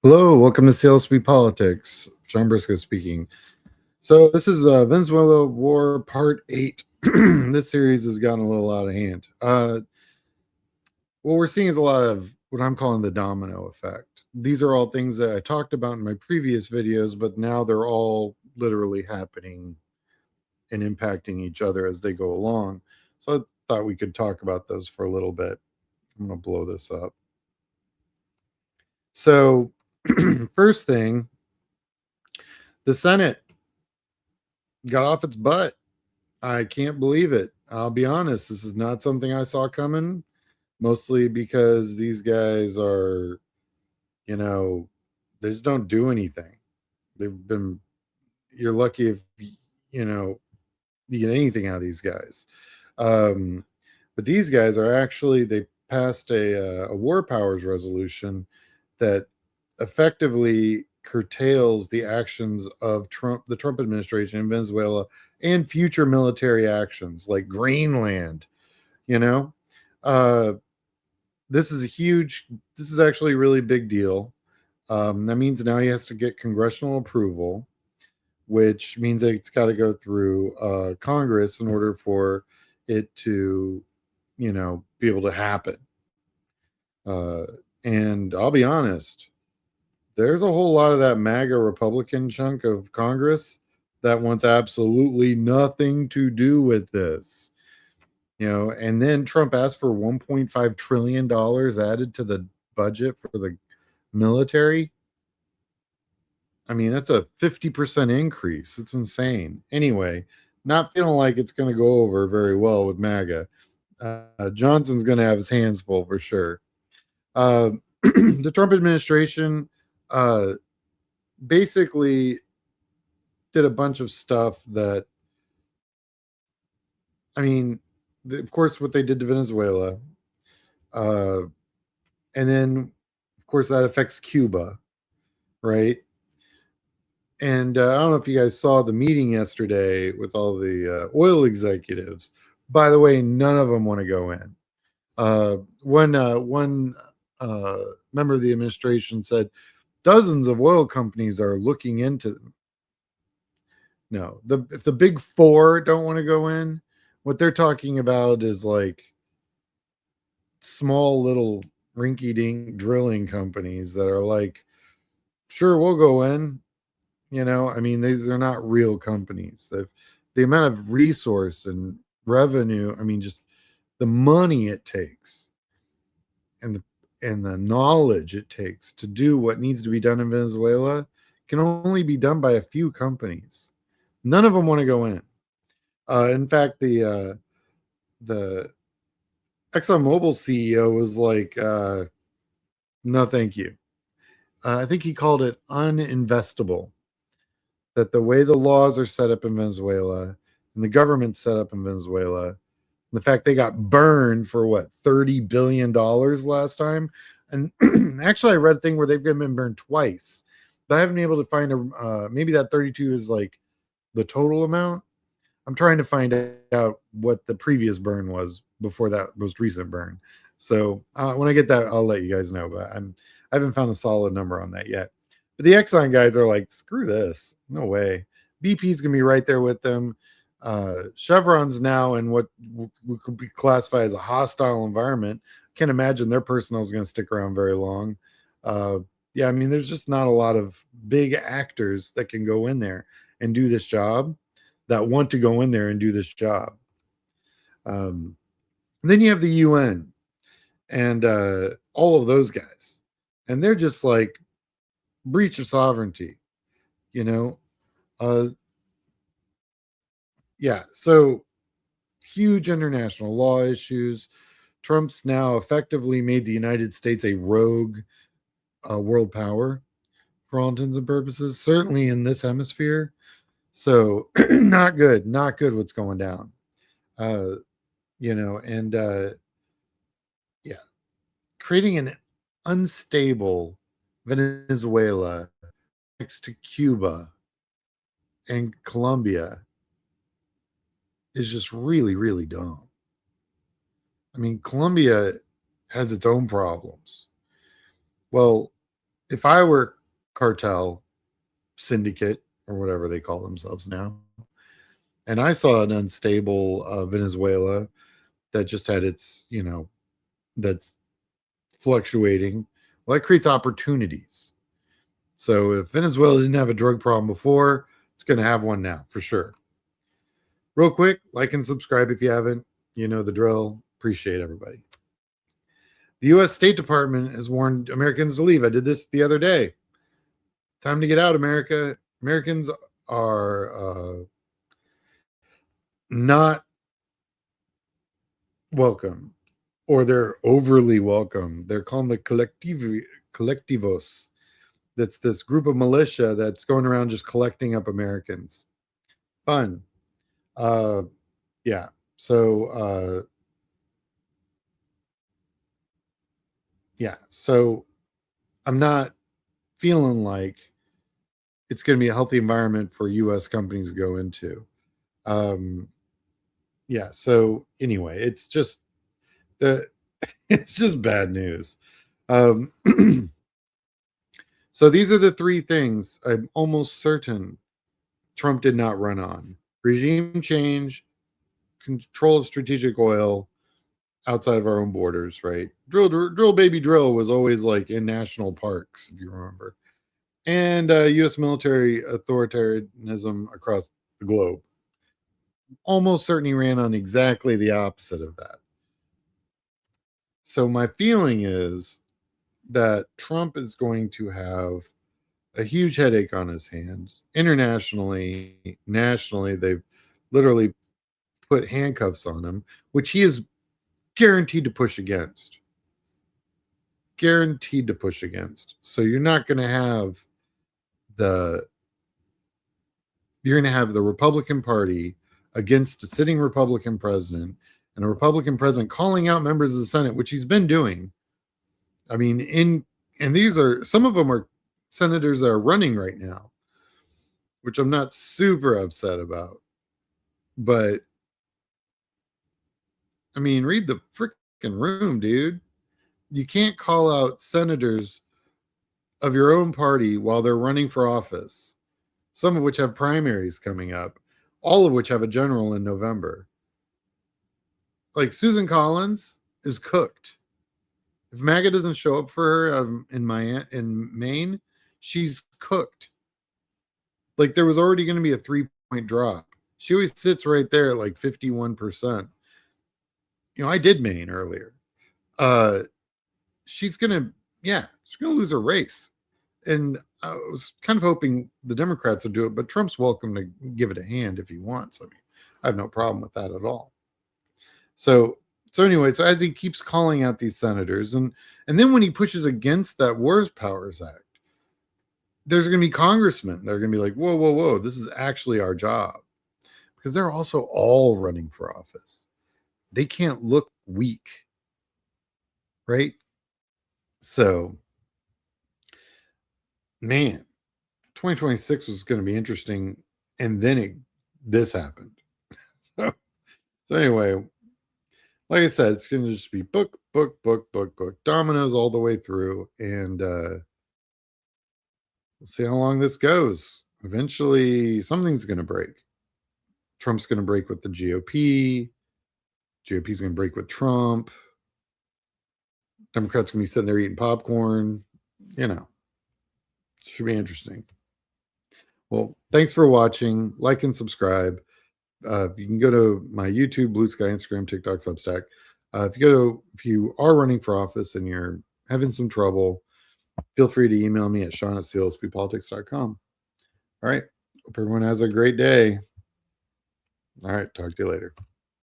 Hello, welcome to CLSP Politics. John Briscoe speaking. So this is Venezuela War Part 8. This series has gotten a little out of hand. What we're seeing is a lot of what I'm calling the domino effect. These are all things that I talked about in my previous videos, but now they're all literally happening and impacting each other as they go along. So I thought we could talk about those for a little bit. I'm going to blow this up. So, first thing, the Senate got off its butt. I can't believe it. I'll be honest. This is not something I saw coming, mostly because these guys are, you know, they just don't do anything. They've been, you're lucky if, you know, you get anything out of these guys. Um, but these guys are actually, they passed a war powers resolution that effectively curtails the actions of the Trump administration in Venezuela and future military actions like Greenland. You know, uh, this is a huge. This is actually a really big deal. That means now he has to get congressional approval, which means that it's got to go through Congress in order for it to, be able to happen. Uh, and I'll be honest, there's a whole lot of that MAGA Republican chunk of Congress that wants absolutely nothing to do with this. And then Trump asked for $1.5 trillion added to the budget for the military. I mean, that's a 50% increase. It's insane. Anyway, not feeling like it's going to go over very well with MAGA. Johnson's going to have his hands full for sure. The Trump administration uh, basically did a bunch of stuff that, I mean, of course, what they did to Venezuela. Uh, and then, of course, that affects Cuba, right? And I don't know if you guys saw the meeting yesterday with all the oil executives. By the way, none of them want to go in. One member of the administration said dozens of oil companies are looking into them. No, if the big four don't want to go in, what they're talking about is like small little rinky-dink drilling companies that are like, sure, we'll go in. I mean, these are not real companies. The amount of resource and revenue, I mean, just the money it takes and the knowledge it takes to do what needs to be done in Venezuela can only be done by a few companies. None of them want to go in. In fact, the ExxonMobil CEO was like, "No, thank you." I think he called it uninvestable. That the way the laws are set up in Venezuela and the government's set up in Venezuela, and the fact they got burned for what $30 billion last time, and actually I read a thing where they've been burned twice, but I haven't been able to find maybe that 32 is like the total amount. I'm trying to find out what the previous burn was before that most recent burn. So when I get that, I'll let you guys know. But I haven't found a solid number on that yet. But the Exxon guys are like, screw this, no way. BP's gonna be right there with them. Chevron's now in what could be classified as a hostile environment. Can't imagine their personnel is going to stick around very long. Yeah, I mean, there's just not a lot of big actors that can go in there and do this job, that want to go in there and do this job. Then you have the UN and all of those guys, and they're just like breach of sovereignty, you know. Yeah, so huge international law issues. Trump's now effectively made the United States a rogue world power for all intents and purposes, certainly in this hemisphere. So not good, not good what's going down. Uh, and yeah, creating an unstable Venezuela next to Cuba and Colombia is just really, really dumb. I mean, Colombia has its own problems. Well, if I were cartel, syndicate, or whatever they call themselves now, and I saw an unstable Venezuela that just had its, that's fluctuating, well, that creates opportunities. So if Venezuela didn't have a drug problem before, it's going to have one now for sure. Real quick, like and subscribe if you haven't. You know the drill. Appreciate everybody. The U.S. State Department has warned Americans to leave. I did this the other day. Time to get out, America. Americans are not welcome, or they're overly welcome. They're called the collectivos. That's this group of militia that's going around just collecting up Americans. Fun. Yeah. So so I'm not feeling like it's going to be a healthy environment for US companies to go into. So anyway, it's just it's just bad news. So these are the three things I'm almost certain Trump did not run on: regime change, control of strategic oil outside of our own borders, right? Drill, baby, drill was always like in national parks, if you remember, and U.S. military authoritarianism across the globe. Almost certainly ran on exactly the opposite of that. So my feeling is that Trump is going to have a huge headache on his hands internationally. Nationally, they've literally put handcuffs on him, which he is guaranteed to push against. Guaranteed to push against. So you're not going to have the Republican Party against a sitting Republican president, and a Republican president calling out members of the Senate, which he's been doing. I mean, and these are, some of them are senators that are running right now, which I'm not super upset about. But I mean, read the freaking room, dude. You can't call out senators of your own party while they're running for office, some of which have primaries coming up, all of which have a general in November. Like Susan Collins is cooked. If MAGA doesn't show up for her in Maine, she's cooked. Like there was already going to be a 3-point drop. She always sits right there at like 51%. I did Maine earlier. She's gonna lose her race. And I was kind of hoping the Democrats would do it, but Trump's welcome to give it a hand if he wants. I mean, I have no problem with that at all. So anyway, so as he keeps calling out these senators, and then when he pushes against that Wars Powers Act, there's going to be congressmen. They're going to be like, whoa, this is actually our job. Because they're also all running for office. They can't look weak. Right? So, man, 2026 was going to be interesting. And then this happened. So anyway, like I said, it's going to just be book, dominoes all the way through. And we'll see how long this goes. Eventually, something's going to break. Trump's going to break with the GOP. GOP's going to break with Trump. Democrats going to be sitting there eating popcorn. Should be interesting. Well, thanks for watching. Like and subscribe. You can go to my YouTube, Blue Sky, Instagram, TikTok, Substack. If you are running for office and you're having some trouble, feel free to email me at sean@clsppolitics.com. All right. Hope everyone has a great day. All right. Talk to you later.